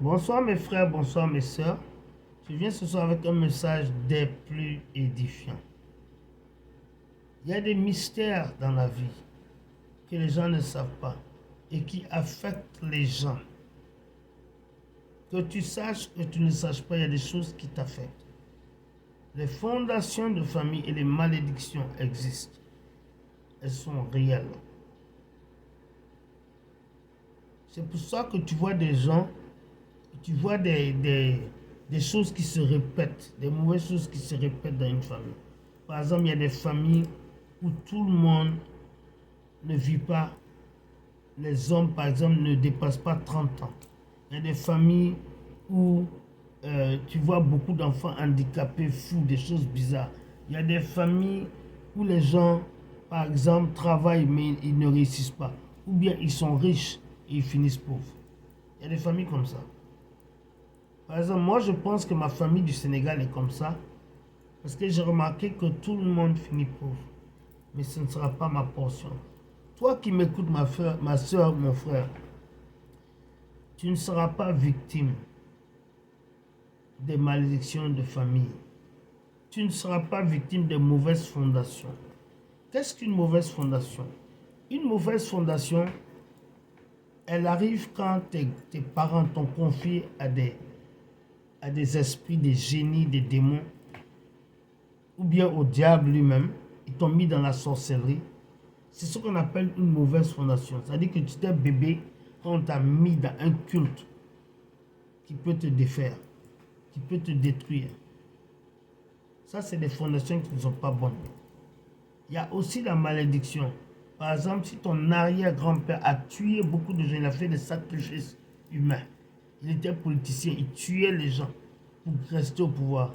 Bonsoir mes frères, bonsoir mes sœurs. Je viens ce soir avec un message des plus édifiants. Il y a des mystères dans la vie que les gens ne savent pas et qui affectent les gens. Que tu saches, que tu ne saches pas, il y a des choses qui t'affectent. Les fondations de famille et les malédictions existent. Elles sont réelles. C'est pour ça que tu vois des gens, tu vois des choses qui se répètent, des mauvaises choses qui se répètent dans une famille. Par exemple, il y a des familles où tout le monde ne vit pas, les hommes par exemple ne dépassent pas 30 ans. Il y a des familles où tu vois beaucoup d'enfants handicapés, fous, des choses bizarres. Il y a des familles où les gens, par exemple, travaillent mais ils ne réussissent pas. Ou bien ils sont riches et ils finissent pauvres. Il y a des familles comme ça. Par exemple, moi je pense que ma famille du Sénégal est comme ça parce que j'ai remarqué que tout le monde finit pauvre. Mais ce ne sera pas ma portion. Toi qui m'écoutes, ma soeur, mon frère, tu ne seras pas victime des malédictions de famille. Tu ne seras pas victime des mauvaises fondations. Qu'est-ce qu'une mauvaise fondation? Une mauvaise fondation, elle arrive quand tes parents t'ont confié à des esprits, des génies, des démons, ou bien au diable lui-même. Ils t'ont mis dans la sorcellerie. C'est ce qu'on appelle une mauvaise fondation. C'est-à-dire que tu étais bébé quand on t'a mis dans un culte qui peut te défaire, qui peut te détruire. Ça, c'est des fondations qui ne sont pas bonnes. Il y a aussi la malédiction. Par exemple, si ton arrière-grand-père a tué beaucoup de gens, il a fait des sacrifices humains. Il était politicien, il tuait les gens pour rester au pouvoir.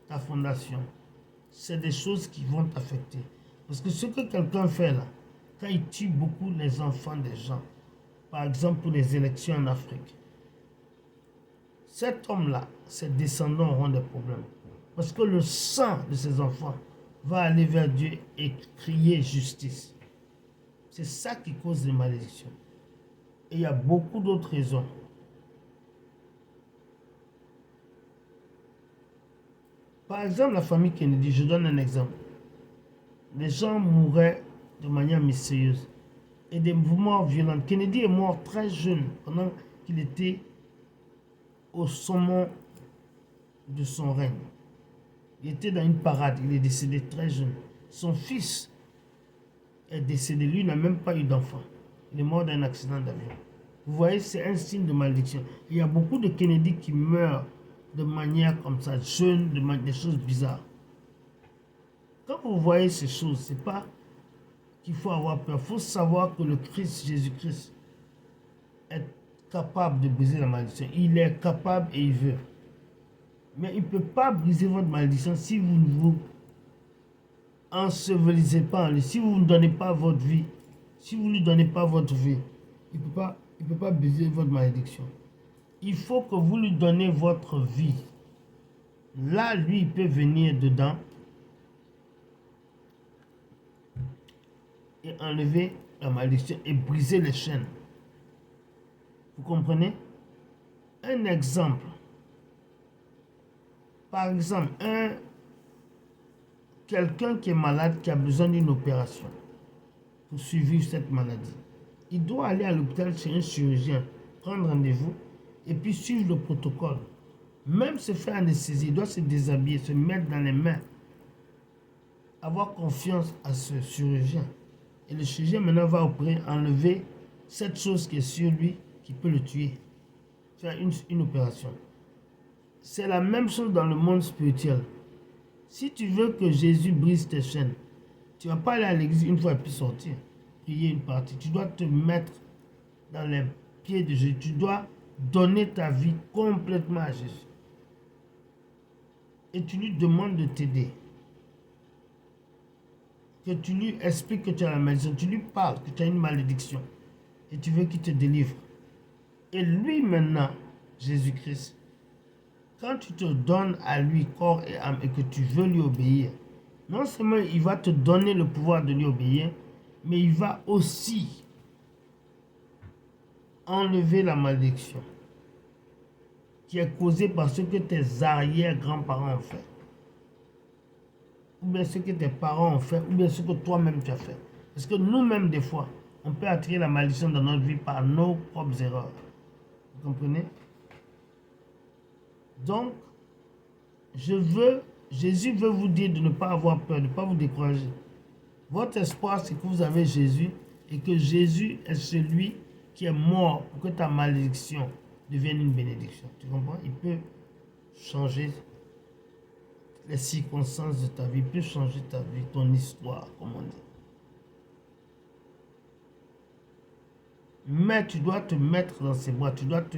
Ta fondation, c'est des choses qui vont t'affecter. Parce que ce que quelqu'un fait là, quand il tue beaucoup les enfants des gens, par exemple pour les élections en Afrique, cet homme-là, ses descendants auront des problèmes. Parce que le sang de ses enfants va aller vers Dieu et crier justice. C'est ça qui cause les malédictions. Et il y a beaucoup d'autres raisons. Par exemple, la famille Kennedy, je donne un exemple. Les gens mouraient de manière mystérieuse et des morts violentes. Kennedy est mort très jeune pendant qu'il était au sommet de son règne. Il était dans une parade, il est décédé très jeune. Son fils est décédé, lui n'a même pas eu d'enfant. Il est mort d'un accident d'avion. Vous voyez, c'est un signe de malédiction. Il y a beaucoup de Kennedy qui meurent de manière comme ça, jeunes, des choses bizarres. Quand vous voyez ces choses, c'est pas qu'il faut avoir peur. Il faut savoir que le Christ, Jésus-Christ, est capable de briser la malédiction. Il est capable et il veut. Mais il ne peut pas briser votre malédiction si vous ne vous ensevelisez pas en lui. Si vous ne donnez pas votre vie, si vous ne lui donnez pas votre vie, il ne peut pas briser votre malédiction. Il faut que vous lui donnez votre vie. Là, lui, il peut venir dedans et enlever la malédiction et briser les chaînes. Vous comprenez? Un exemple. Par exemple, quelqu'un qui est malade, qui a besoin d'une opération pour survivre cette maladie. Il doit aller à l'hôpital chez un chirurgien, prendre rendez-vous et puis suivre le protocole. Même se faire anesthésier, il doit se déshabiller, se mettre dans les mains. Avoir confiance à ce chirurgien. Et le chirurgien maintenant va opérer, enlever cette chose qui est sur lui, qui peut le tuer. Faire une opération. C'est la même chose dans le monde spirituel. Si tu veux que Jésus brise tes chaînes, tu ne vas pas aller à l'église une fois et puis sortir, prier une partie. Tu dois te mettre dans les pieds de Jésus. Tu dois donner ta vie complètement à Jésus. Et tu lui demandes de t'aider. Que tu lui expliques que tu as la malédiction. Tu lui parles que tu as une malédiction. Et tu veux qu'il te délivre. Et lui maintenant, Jésus-Christ, quand tu te donnes à lui corps et âme et que tu veux lui obéir, non seulement il va te donner le pouvoir de lui obéir, mais il va aussi enlever la malédiction. qui est causé par ce que tes arrière-grands-parents ont fait. Ou bien ce que tes parents ont fait, ou bien ce que toi-même tu as fait. Parce que nous-mêmes, des fois, on peut attirer la malédiction dans notre vie par nos propres erreurs. Vous comprenez? Donc, Jésus veut vous dire de ne pas avoir peur, de ne pas vous décourager. Votre espoir, c'est que vous avez Jésus et que Jésus est celui qui est mort pour que ta malédiction devienne une bénédiction. Tu comprends? Il peut changer les circonstances de ta vie, il peut changer ta vie, ton histoire, comme on dit. Mais tu dois te mettre dans ses bras, tu dois te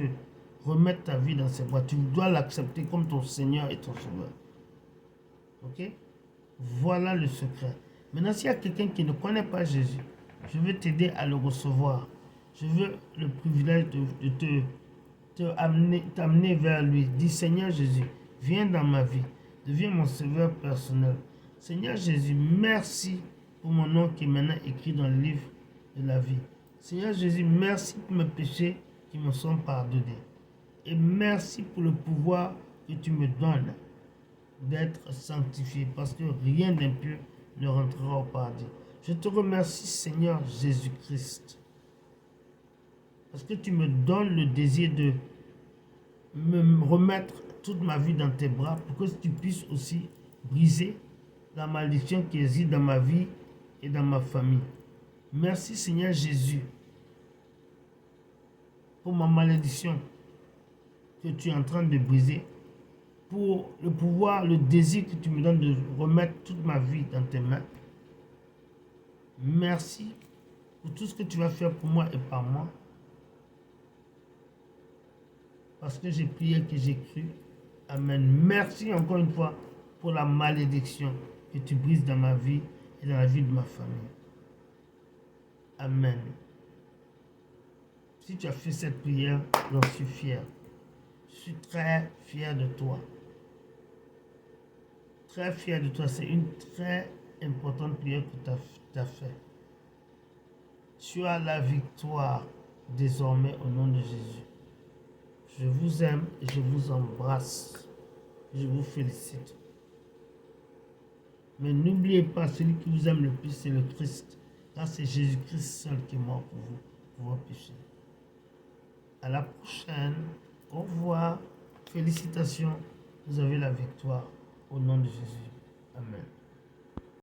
remettre ta vie dans ses bras, tu dois l'accepter comme ton Seigneur et ton Sauveur. Ok? Voilà le secret. Maintenant, s'il y a quelqu'un qui ne connaît pas Jésus, je veux t'aider à le recevoir. Je veux le privilège de t'amener vers lui. Dis, Seigneur Jésus, viens dans ma vie. Deviens mon sauveur personnel. Seigneur Jésus, merci pour mon nom qui est maintenant écrit dans le livre de la vie. Seigneur Jésus, merci pour mes péchés qui me sont pardonnés. Et merci pour le pouvoir que tu me donnes d'être sanctifié, parce que rien d'impur ne rentrera au paradis. Je te remercie, Seigneur Jésus-Christ, parce que tu me donnes le désir de me remettre toute ma vie dans tes bras, pour que tu puisses aussi briser la malédiction qui existe dans ma vie et dans ma famille. Merci, Seigneur Jésus, pour ma malédiction que tu es en train de briser, pour le pouvoir, le désir que tu me donnes de remettre toute ma vie dans tes mains. Merci pour tout ce que tu vas faire pour moi et par moi. Parce que j'ai prié, que j'ai cru. Amen. Merci encore une fois pour la malédiction que tu brises dans ma vie et dans la vie de ma famille. Amen. Si tu as fait cette prière, j'en suis fier. Je suis très fier de toi. Très fier de toi. C'est une très importante prière que tu as fait. Tu as la victoire désormais au nom de Jésus. Je vous aime et je vous embrasse. Je vous félicite. Mais n'oubliez pas, celui qui vous aime le plus, c'est le Christ. Car c'est Jésus-Christ seul qui est mort pour vous, pour vos péchés. À la prochaine. Au revoir. Félicitations. Vous avez la victoire au nom de Jésus. Amen.